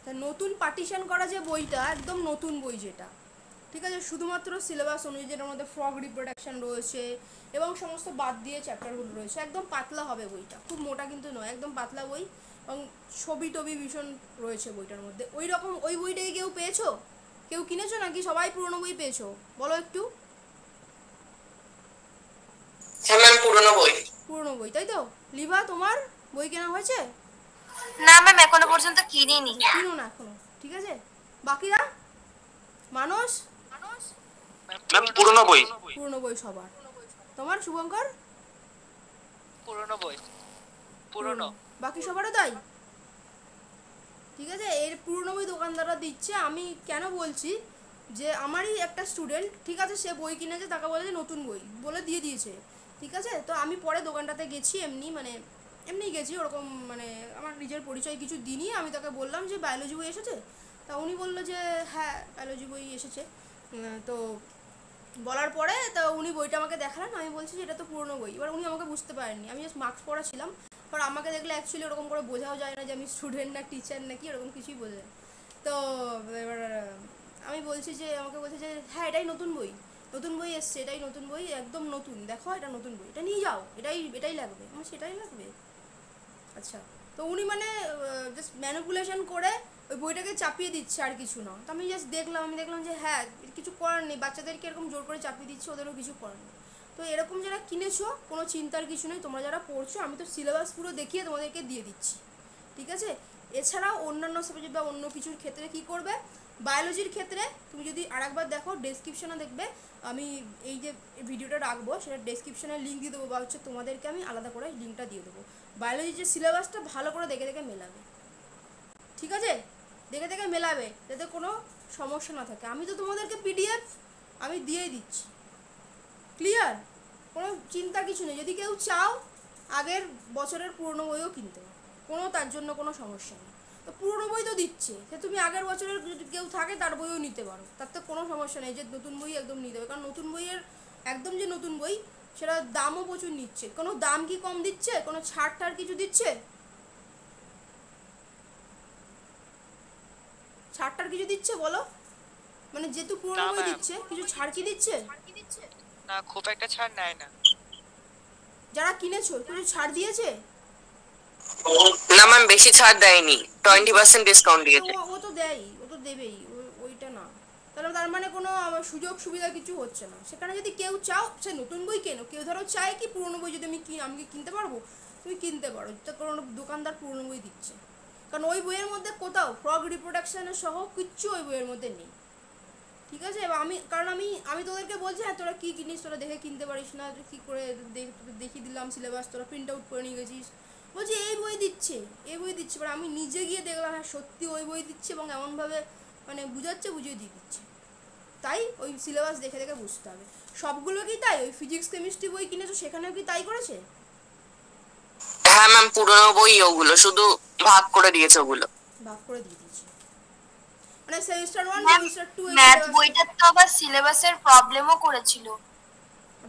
তা নতুন পার্টিশন করা যে বইটা একদম নতুন বই যেটা, ঠিক আছে, শুধুমাত্র সিলেবাস অনুযায়ী, যেটার মধ্যে ফ্রগ রিপ্রোডাকশন রয়েছে এবং সমস্ত বাদ দিয়ে চ্যাপ্টারগুলো রয়েছে। একদম পাতলা হবে বইটা, খুব মোটা কিন্তু নয়, একদম পাতলা বই। এবং ছবি টবি ভীষণ রয়েছে বইটার মধ্যে। ওই রকম ওই বইটাই কেউ পেয়েছো? কেউ কিনেছো নাকি সবাই পুরনো বই পেয়েছো? বলো একটু। হ্যাঁ ম্যাম, পুরনো বই। পুরনো বই, তাই তো? লিভা, তোমার বই কেনা হয়েছে? না ম্যাম, এখনো পর্যন্ত কিনিনি। কিনো না এখনো, ঠিক আছে। বাকিরা? মানুষ? ম্যাম পুরনো বই। পুরনো বই সবার। তোমার শুভঙ্কর? পুরনো বই, পুরনো। বাকি সবারও তাই? ঠিক আছে, এর পুরনো বই দোকানদাররা দিচ্ছে। আমি কেন বলছি, যে আমারই একটা স্টুডেন্ট, ঠিক আছে, সে বই কিনেছে, তাকে বলে যে নতুন বই বলে দিয়ে দিয়েছে, ঠিক আছে। তো আমি পরে দোকানটাতে গেছি, এমনি গেছি, ওরকম মানে আমার নিজের পরিচয় কিছু দিনই আমি তাকে বললাম যে বায়োলজি বই এসেছে। তা উনি বললো যে হ্যাঁ বায়োলজি বই এসেছে। তো বলার পরে তো উনি বইটা আমাকে দেখালেন, আমি বলছি যে এটা তো পুরনো বই। এবার উনি আমাকে বুঝতে পারেননি, আমি জাস্ট মাস্ক পরা ছিলাম। আর আমাকে দেখলে অ্যাকচুয়ালি ওরকম করে বোঝাও যায় না যে আমি স্টুডেন্ট না টিচার নাকি, ওরকম কিছুই বোঝা যায়। তো এবার আমি বলছি যে, আমাকে বলছে যে হ্যাঁ এটাই নতুন বই, নতুন বই এসছে, এটাই নতুন বই, একদম নতুন, দেখো এটা নতুন বই, এটা নিয়ে যাও, এটাই লাগবে। আমার সেটাই লাগবে, আচ্ছা। তো উনি মানে জাস্ট ম্যানিপুলেশন করে ওই বইটাকে চাপিয়ে দিচ্ছে, আর কিছু না। তো আমি জাস্ট দেখলাম যে হ্যাঁ কিছু করার নেই, বাচ্চাদেরকে এরকম জোর করে চাপিয়ে দিচ্ছে, ওদেরও কিছু করার নেই। তো এরকম যারা কিনেছো কোনো চিন্তার কিছু নেই, তোমরা যারা পড়ছো আমি তো সিলেবাস পুরো দেখিয়ে তোমাদেরকে দিয়ে দিচ্ছি, ঠিক আছে। এছাড়াও অন্যান্য সাবজেক্ট বা অন্য কিছুর ক্ষেত্রে কি করবে, বায়োলজির ক্ষেত্রে তুমি যদি আরেকবার দেখো, ডেসক্রিপশনে দেখবে আমি এই যে ভিডিওটা রাখবো সেটা ডেসক্রিপশনে লিঙ্ক দিয়ে দেবো, বা হচ্ছে তোমাদেরকে আমি আলাদা করে লিঙ্কটা দিয়ে দেবো। বায়োলজির যে সিলেবাসটা ভালো করে দেখে দেখে মেলাবে, ঠিক আছে, দেখে দেখে মেলাবে, যাতে কোনো সমস্যা না থাকে। আমি তো তোমাদেরকে পিডিএফ আমি দিয়েই দিচ্ছি, ক্লিয়ার, কোনো চিন্তা কিছু নেই। যদি কেউ চাও আগের বছরের পুরনো বইও কিনতে পারো, কোনো তার জন্য কোনো সমস্যা নেই। তো পুরনো বই তো দিচ্ছে, সে তুমি আগের বছরের যদি কেউ থাকে তার বইও নিতে পারো, তার তো কোনো সমস্যা নেই যে নতুন বই একদম নিতে হবে। কারণ নতুন বইয়ের একদম যে নতুন বই সেটা দামও প্রচুর নিচ্ছে, কোনো দাম কি কম দিচ্ছে, কোনো ছাড় টাড় কিছু দিচ্ছে? ছাড়টার কিছু দিচ্ছে বলো, মানে যেহেতু পুরনো না বই ম্যাম, দিচ্ছে কিছু ছাড় কি দিচ্ছে? না খুব একটা ছাড় নেয় না। যারা কিনেছো কিছু ছাড় দিয়েছে? না ম্যাম, বেশি ছাড় দেয়নি, 20% ডিসকাউন্ট দিয়েছে। ও তো দেয়ই, ও তো দেবেই, ওইটা না। তাহলে তার মানে কোনো আমার সুযোগ সুবিধা কিছু হচ্ছে না সেখানে। যদি কেউ চাও সে নতুন বই কেনো, কেউ ধরো চায় কি পুরনো বই যদি আমি কি কিনতে পারবো, তুমি কিনতে পারো, তো কোনো দোকানদার পুরনো বই দিচ্ছে। কারণ ওই বইয়ের মধ্যে কোথাও ফ্রগ রিপ্রোডাকশনের সহ কিচ্ছু ওই বইয়ের মধ্যে নেই, ঠিক আছে। এবার আমি তোদেরকে বলছি হ্যাঁ তোরা কী কিনিস, তোরা দেখে কিনতে পারিস না, কী করে দেখিয়ে দিলাম সিলেবাস, তোরা প্রিন্ট আউট করে নিয়ে গেছিস, বলছি এই বই দিচ্ছে, এই বই দিচ্ছে। এবার আমি নিজে গিয়ে দেখলাম হ্যাঁ সত্যি ওই বই দিচ্ছে, এবং এমনভাবে মানে বুঝাচ্ছে, বুঝিয়ে দিয়ে দিচ্ছে। তাই ওই সিলেবাস দেখে দেখে বুঝতে হবে। সবগুলো কি তাই? ওই ফিজিক্স কেমিস্ট্রি বই কিনেছো সেখানেও কি তাই করেছে? হ্যাঁ ম্যাম, পুরনো বই ওগুলো, শুধু ভাগ করে দিয়েছে ওগুলো। ভাগ করে দিয়ে দিয়েছে, মানে সেমিস্টার 1 ম্যাম, সেমিস্টার 2 এর ম্যাথ সিলেবাস। বইটার তো আবার সিলেবাসের প্রবলেমও করেছিল।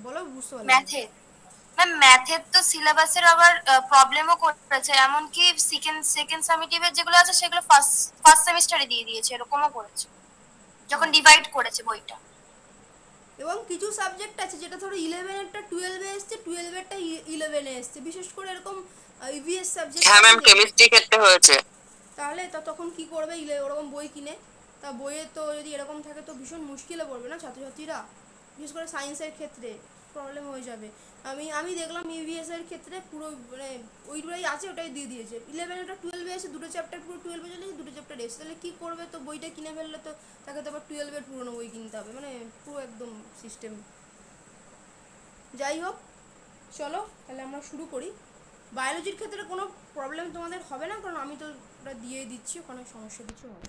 বলো, বুঝতে পারলাম। ম্যাথে ম্যাম, ম্যাথের তো সিলেবাসের আবার প্রবলেমও করেছে, এমনকি সেকেন্ড সেকেন্ড সামেটিভের যেগুলো আছে সেগুলো ফার্স্ট ফার্স্ট সেমিস্টারে দিয়ে দিয়েছে, এরকমও করেছে যখন ডিভাইড করেছে বইটা। এবং কিছু সাবজেক্ট আছে যেটা ধরো 11-এরটা 12-এ এসছে, 12-এরটা 11-এ এসছে, বিশেষ করে এরকম ইভিএস সাবজেক্ট। হ্যাঁ ম্যাম, কেমিস্ট্রি ক্ষেত্রে হয়েছে। তাহলে তখন কি করবে ওরকম বই কিনে? তা বইয়ে তো যদি এরকম থাকে তো ভীষণ মুশকিলে পড়বে না ছাত্রছাত্রীরা, বিশেষ করে সায়েন্সের ক্ষেত্রে প্রবলেম হয়ে যাবে। আমি দেখলাম ইভিএস এর ক্ষেত্রে পুরো মানে ওইটাই আছে, ওটাই দিয়ে দিয়েছে। 11-এটা 12-এ এসে দুটো চ্যাপ্টার পুরো 12-এ চলে, দুটো চ্যাপ্টার এসে, তাহলে কী করবে? তো বইটা কিনে ফেললে তো তাকে তো আবার 12-এর পুরোনো বই কিনতে হবে, মানে পুরো একদম সিস্টেম। যাই হোক, চলো তাহলে আমরা শুরু করি। বায়োলজির ক্ষেত্রে কোনো প্রবলেম তোমাদের হবে না, কারণ আমি তো ওটা দিয়ে দিচ্ছি, ওখানে সমস্যা কিছু হবে না।